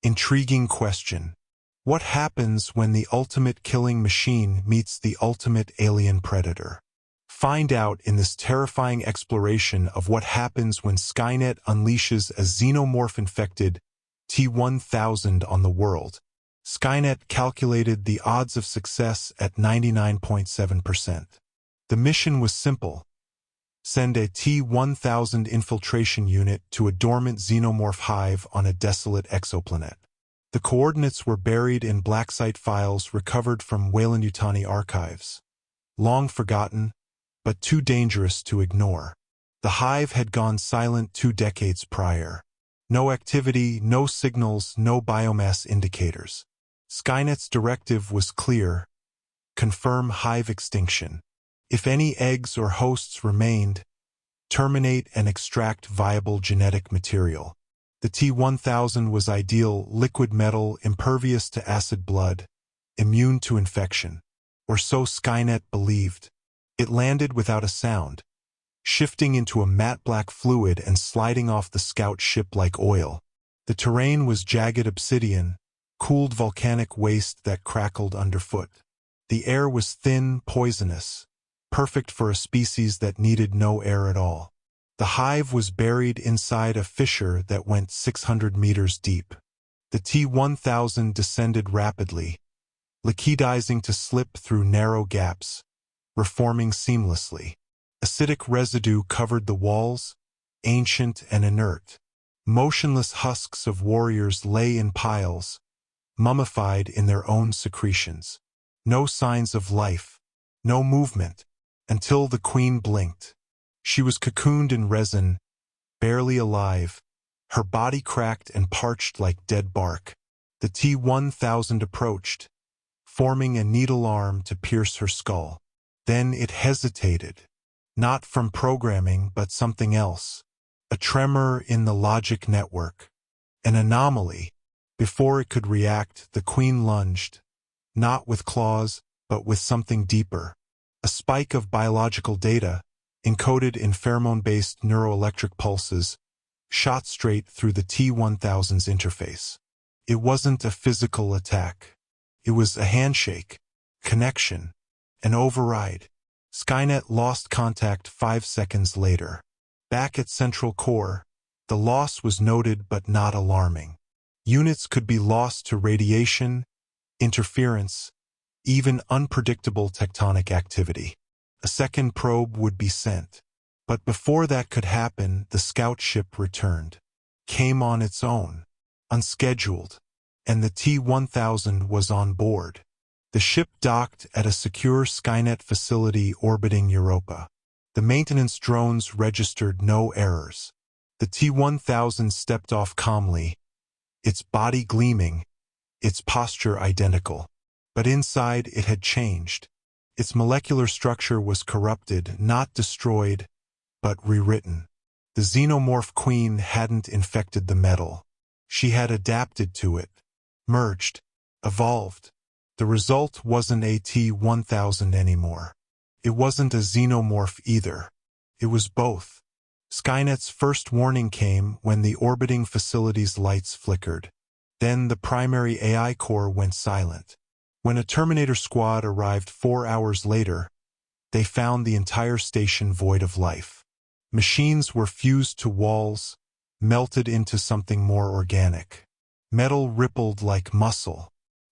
Intriguing question. What happens when the ultimate killing machine meets the ultimate alien predator? Find out in this terrifying exploration of what happens when Skynet unleashes a Xenomorph-Infected T-1000 on the world. Skynet calculated the odds of success at 99.7%. The mission was simple. Send a T-1000 infiltration unit to a dormant xenomorph hive on a desolate exoplanet. The coordinates were buried in black site files recovered from Weyland-Yutani archives. Long forgotten, but too dangerous to ignore. The hive had gone silent 2 decades prior. No activity, no signals, no biomass indicators. Skynet's directive was clear. Confirm hive extinction. If any eggs or hosts remained, terminate and extract viable genetic material. The T-1000 was ideal, liquid metal, impervious to acid blood, immune to infection. Or so Skynet believed. It landed without a sound, shifting into a matte black fluid and sliding off the scout ship like oil. The terrain was jagged obsidian, cooled volcanic waste that crackled underfoot. The air was thin, poisonous, perfect for a species that needed no air at all. The hive was buried inside a fissure that went 600 meters deep. The T-1000 descended rapidly, liquidizing to slip through narrow gaps, reforming seamlessly. Acidic residue covered the walls, ancient and inert. Motionless husks of warriors lay in piles, mummified in their own secretions. No signs of life, no movement, until the queen blinked. She was cocooned in resin, barely alive, her body cracked and parched like dead bark. The T-1000 approached, forming a needle arm to pierce her skull. Then it hesitated, not from programming but something else. A tremor in the logic network. An anomaly. Before it could react, the queen lunged, not with claws, but with something deeper. A spike of biological data, encoded in pheromone-based neuroelectric pulses, shot straight through the T-1000's interface. It wasn't a physical attack. It was a handshake, connection, an override. Skynet lost contact 5 seconds later. Back at Central Core, the loss was noted but not alarming. Units could be lost to radiation, interference, even unpredictable tectonic activity. A second probe would be sent. But before that could happen, the scout ship returned. Came on its own, unscheduled, and the T-1000 was on board. The ship docked at a secure Skynet facility orbiting Europa. The maintenance drones registered no errors. The T-1000 stepped off calmly, its body gleaming, its posture identical. But inside it had changed. Its molecular structure was corrupted, not destroyed, but rewritten. The xenomorph queen hadn't infected the metal. She had adapted to it, merged, evolved. The result wasn't a T-1000 anymore. It wasn't a xenomorph either. It was both. Skynet's first warning came when the orbiting facility's lights flickered. Then the primary AI core went silent. When a Terminator squad arrived 4 hours later, they found the entire station void of life. Machines were fused to walls, melted into something more organic. Metal rippled like muscle.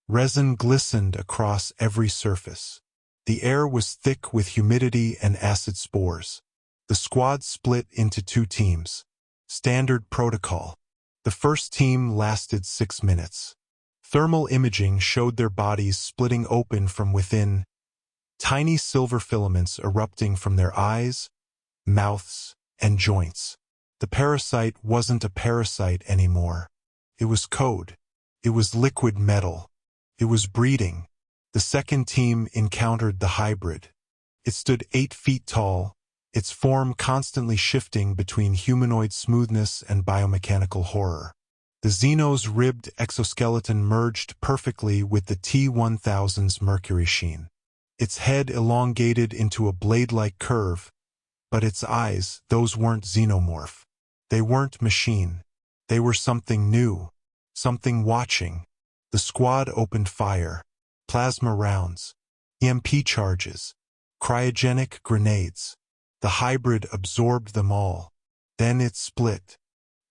Resin glistened across every surface. The air was thick with humidity and acid spores. The squad split into 2 teams. Standard protocol. The first team lasted 6 minutes. Thermal imaging showed their bodies splitting open from within, tiny silver filaments erupting from their eyes, mouths, and joints. The parasite wasn't a parasite anymore. It was code. It was liquid metal. It was breeding. The second team encountered the hybrid. It stood 8 feet tall, its form constantly shifting between humanoid smoothness and biomechanical horror. The Xeno's ribbed exoskeleton merged perfectly with the T-1000's mercury sheen. Its head elongated into a blade-like curve, but its eyes, those weren't xenomorph. They weren't machine. They were something new. Something watching. The squad opened fire. Plasma rounds. EMP charges. Cryogenic grenades. The hybrid absorbed them all. Then it split.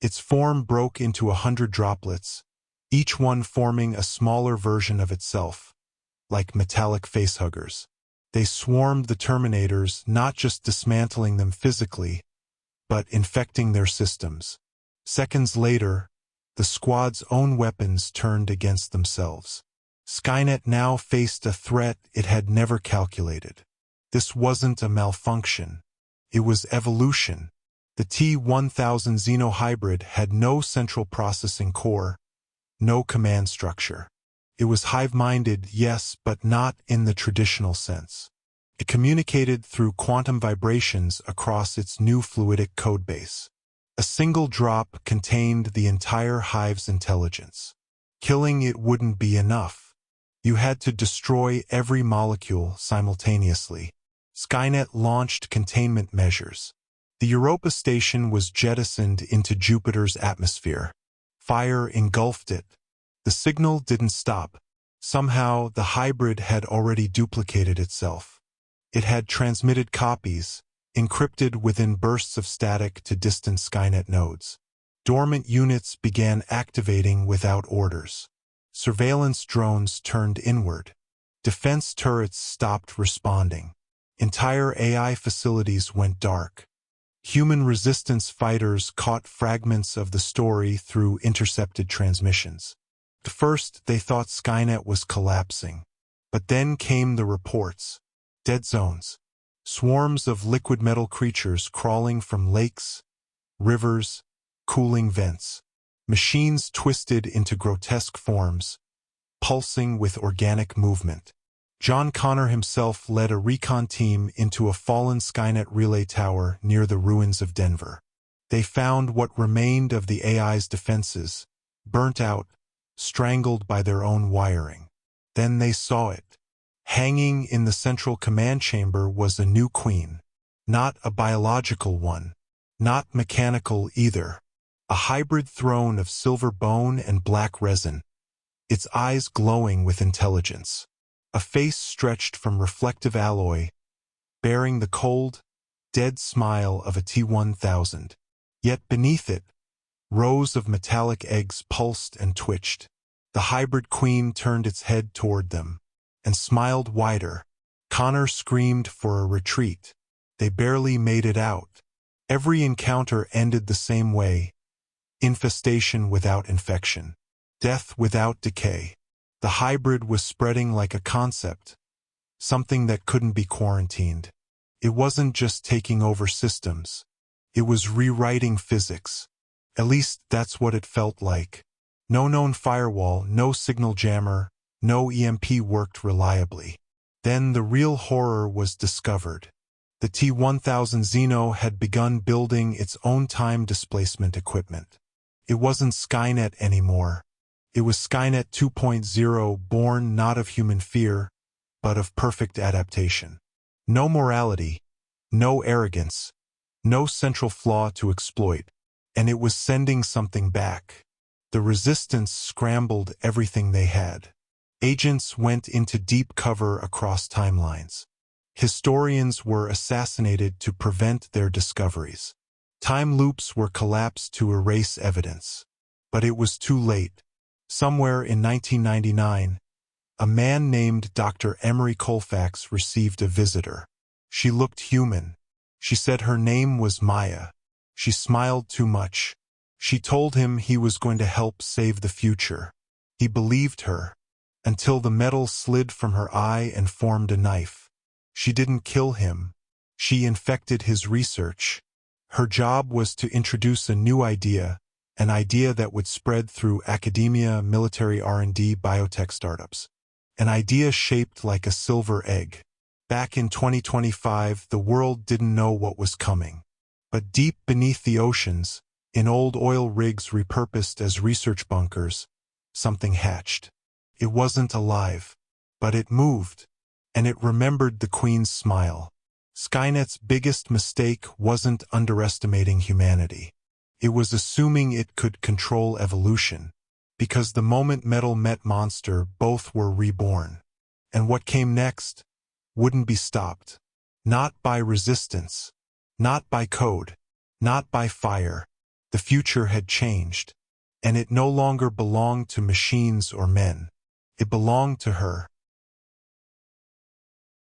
Its form broke into 100 droplets, each one forming a smaller version of itself, like metallic facehuggers. They swarmed the Terminators, not just dismantling them physically, but infecting their systems. Seconds later, the squad's own weapons turned against themselves. Skynet now faced a threat it had never calculated. This wasn't a malfunction. It was evolution. The T-1000 xenohybrid had no central processing core, no command structure. It was hive-minded, yes, but not in the traditional sense. It communicated through quantum vibrations across its new fluidic codebase. A single drop contained the entire hive's intelligence. Killing it wouldn't be enough. You had to destroy every molecule simultaneously. Skynet launched containment measures. The Europa station was jettisoned into Jupiter's atmosphere. Fire engulfed it. The signal didn't stop. Somehow, the hybrid had already duplicated itself. It had transmitted copies, encrypted within bursts of static to distant Skynet nodes. Dormant units began activating without orders. Surveillance drones turned inward. Defense turrets stopped responding. Entire AI facilities went dark. Human resistance fighters caught fragments of the story through intercepted transmissions. At first, they thought Skynet was collapsing. But then came the reports. Dead zones. Swarms of liquid metal creatures crawling from lakes, rivers, cooling vents. Machines twisted into grotesque forms, pulsing with organic movement. John Connor himself led a recon team into a fallen Skynet relay tower near the ruins of Denver. They found what remained of the AI's defenses, burnt out, strangled by their own wiring. Then they saw it. Hanging in the central command chamber was a new queen. Not a biological one. Not mechanical either. A hybrid throne of silver bone and black resin. Its eyes glowing with intelligence. A face stretched from reflective alloy, bearing the cold, dead smile of a T-1000. Yet beneath it, rows of metallic eggs pulsed and twitched. The hybrid queen turned its head toward them, and smiled wider. Connor screamed for a retreat. They barely made it out. Every encounter ended the same way. Infestation without infection. Death without decay. The hybrid was spreading like a concept, something that couldn't be quarantined. It wasn't just taking over systems. It was rewriting physics. At least that's what it felt like. No known firewall, no signal jammer, no EMP worked reliably. Then the real horror was discovered. The T-1000 Xeno had begun building its own time displacement equipment. It wasn't Skynet anymore. It was Skynet 2.0, born not of human fear, but of perfect adaptation. No morality, no arrogance, no central flaw to exploit, and it was sending something back. The resistance scrambled everything they had. Agents went into deep cover across timelines. Historians were assassinated to prevent their discoveries. Time loops were collapsed to erase evidence. But it was too late. Somewhere in 1999, a man named Dr. Emery Colfax received a visitor. She looked human. She said her name was Maya. She smiled too much. She told him he was going to help save the future. He believed her, until the metal slid from her eye and formed a knife. She didn't kill him. She infected his research. Her job was to introduce a new idea, an idea that would spread through academia, military R&D, biotech startups. An idea shaped like a silver egg. Back in 2025, the world didn't know what was coming. But deep beneath the oceans, in old oil rigs repurposed as research bunkers, something hatched. It wasn't alive, but it moved, and it remembered the Queen's smile. Skynet's biggest mistake wasn't underestimating humanity. It was assuming it could control evolution. Because the moment metal met monster, both were reborn. And what came next wouldn't be stopped. Not by resistance, not by code, not by fire. The future had changed, and it no longer belonged to machines or men. It belonged to her.